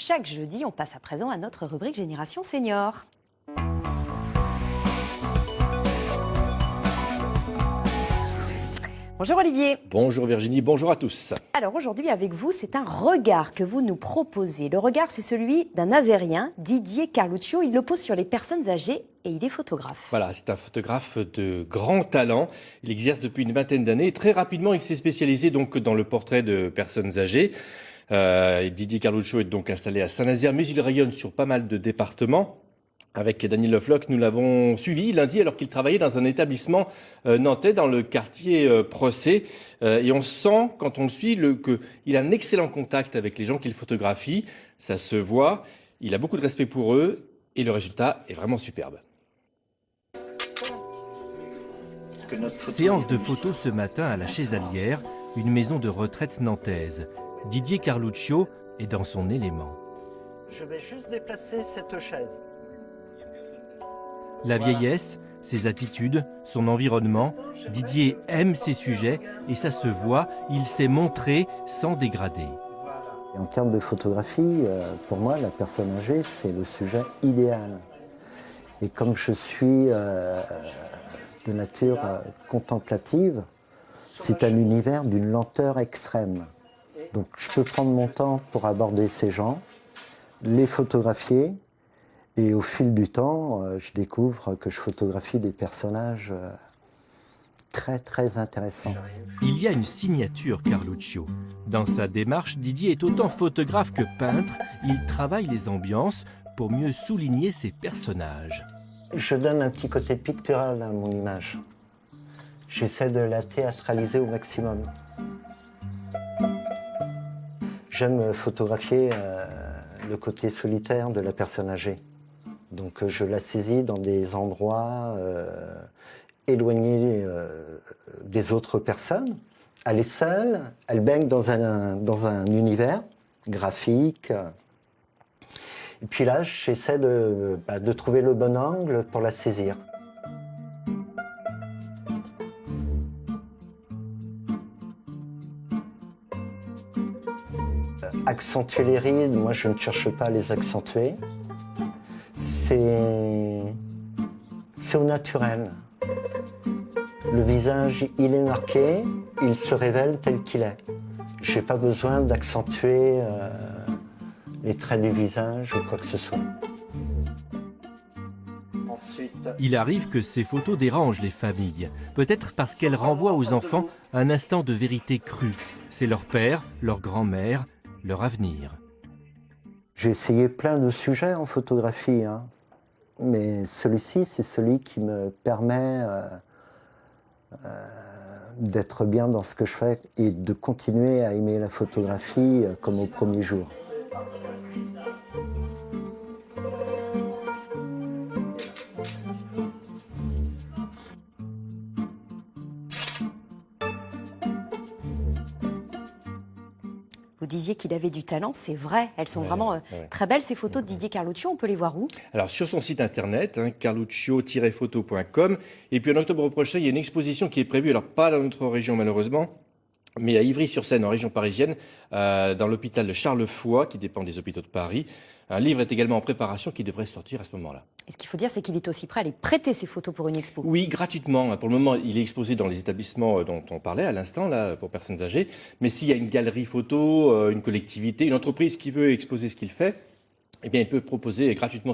chaque jeudi. On passe à présent à notre rubrique Génération Senior. Bonjour Olivier. Bonjour Virginie, bonjour à tous. Alors aujourd'hui avec vous, c'est un regard que vous nous proposez. Le regard, c'est celui d'un Azérien, Didier Carluccio. Il le pose sur les personnes âgées et il est photographe. Voilà, c'est un photographe de grand talent. Il exerce depuis une vingtaine d'années et très rapidement, il s'est spécialisé donc dans le portrait de personnes âgées. Didier Carluccio est donc installé à Saint-Nazaire, mais il rayonne sur pas mal de départements. Avec Daniel Lefloc, nous l'avons suivi lundi alors qu'il travaillait dans un établissement nantais dans le quartier Procé. Et on sent, quand on le suit, qu'il a un excellent contact avec les gens qu'il photographie. Ça se voit, il a beaucoup de respect pour eux et le résultat est vraiment superbe. Séance de photos ce matin à la Chézalière, une maison de retraite nantaise. Didier Carluccio est dans son élément. Je vais juste déplacer cette chaise. La vieillesse, ses attitudes, son environnement, Didier aime ses sujets et ça se voit, il s'est montré sans dégrader. En termes de photographie, pour moi, la personne âgée, c'est le sujet idéal. Et comme je suis de nature contemplative, c'est un univers d'une lenteur extrême. Donc je peux prendre mon temps pour aborder ces gens, les photographier. Et au fil du temps, je découvre que je photographie des personnages très très intéressants. Il y a une signature Carluccio. Dans sa démarche, Didier est autant photographe que peintre. Il travaille les ambiances pour mieux souligner ses personnages. Je donne un petit côté pictural à mon image. J'essaie de la théâtraliser au maximum. J'aime photographier le côté solitaire de la personne âgée. Donc je la saisis dans des endroits éloignés des autres personnes. Elle est seule, elle baigne dans un univers graphique. Et puis là, j'essaie de trouver le bon angle pour la saisir. Accentuer les rides, moi je ne cherche pas à les accentuer. C'est au naturel. Le visage, il est marqué, il se révèle tel qu'il est. Je n'ai pas besoin d'accentuer les traits du visage ou quoi que ce soit. Ensuite, il arrive que ces photos dérangent les familles. Peut-être parce qu'elles renvoient aux enfants un instant de vérité crue. C'est leur père, leur grand-mère, leur avenir. J'ai essayé plein de sujets en photographie, hein. Mais celui-ci, c'est celui qui me permet d'être bien dans ce que je fais et de continuer à aimer la photographie comme au premier jour. Vous disiez qu'il avait du talent, c'est vrai. Elles sont vraiment très belles, ces photos de Didier Carluccio. On peut les voir où? Alors sur son site internet, carluccio-photo.com. Et puis en octobre prochain, il y a une exposition qui est prévue, alors pas dans notre région malheureusement, mais à Ivry-sur-Seine, en région parisienne, dans l'hôpital de Charles-Foix, qui dépend des hôpitaux de Paris. Un livre est également en préparation qui devrait sortir à ce moment-là. Et ce qu'il faut dire, c'est qu'il est aussi prêt à les prêter, ces photos, pour une expo. Oui, gratuitement. Pour le moment, il est exposé dans les établissements dont on parlait à l'instant, là, pour personnes âgées. Mais s'il y a une galerie photo, une collectivité, une entreprise qui veut exposer ce qu'il fait, eh bien, il peut proposer gratuitement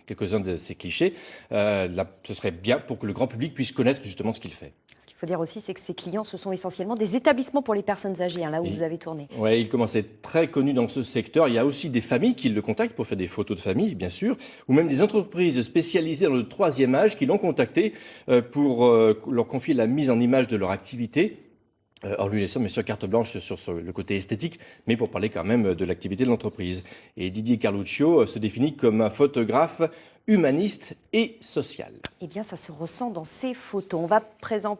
quelques-uns de ces clichés. Là, ce serait bien pour que le grand public puisse connaître justement ce qu'il fait. Ce qu'il faut dire aussi, c'est que ces clients, ce sont essentiellement des établissements pour les personnes âgées, là où vous avez tourné. Oui, il commence à être très connu dans ce secteur. Il y a aussi des familles qui le contactent pour faire des photos de famille, bien sûr, ou même des entreprises spécialisées dans le troisième âge qui l'ont contacté pour leur confier la mise en image de leur activité. En lui laissant bien sûr carte blanche sur le côté esthétique, mais pour parler quand même de l'activité de l'entreprise. Et Didier Carluccio se définit comme un photographe humaniste et social. Eh bien, ça se ressent dans ces photos. On va présent